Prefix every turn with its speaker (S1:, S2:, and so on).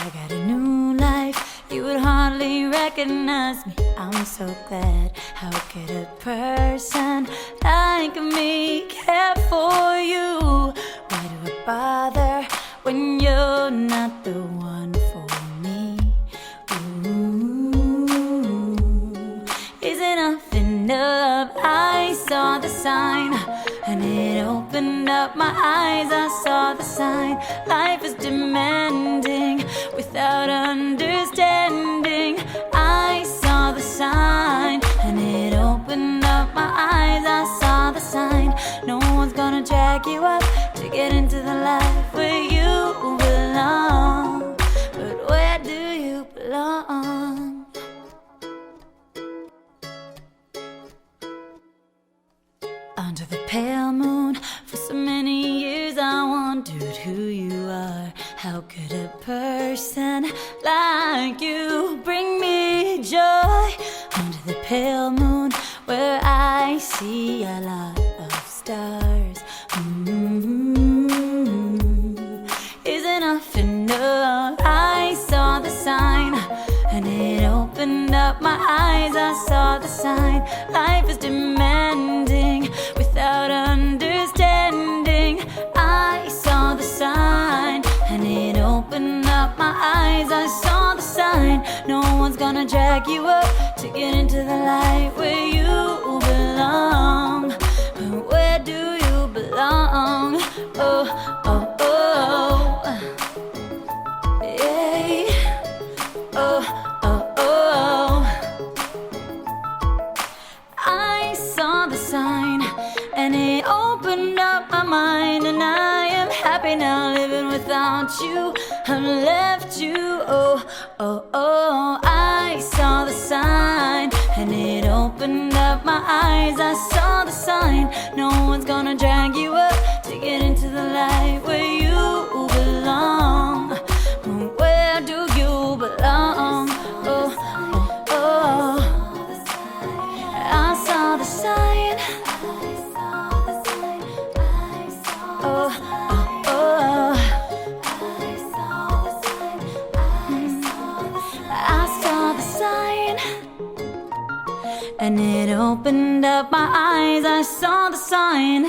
S1: I got a new life, you would hardly recognize me. I'm so glad. How could a person like me care for you? Why do I bother when you're not the one for me? Ooh, is enough enough? I saw the sign and it opened up my eyes. I saw the sign. Life is demanding without understanding. I saw the sign and it opened up my eyes. I saw the sign. No one's gonna drag you up to get into the life where you belong. But where do you belong? Under the pale moon, for so many years I wondered who you are. How could a person like you bring me joy? Under the pale moon, where I see a lot of stars. Is enough enough? I saw the sign and it opened up my eyes. I saw the sign. Life is demanding without understanding. I saw the sign and it opened up my eyes. I saw the sign. No one's gonna drag you up to get into the light where you belong. But where do you belong? Oh, oh, oh. Yeah. Oh, oh, oh. I saw the sign and it opened up my mind, and I am happy now living without you. I've left you. Oh, oh, oh. I saw the sign and it opened up my eyes. I saw the sign. No one's gonna drag you up to get into the light where you belong. Where do you belong? Oh, oh, oh. I saw the sign. Oh, oh, oh. I saw the sign and it opened up my eyes. I saw the sign.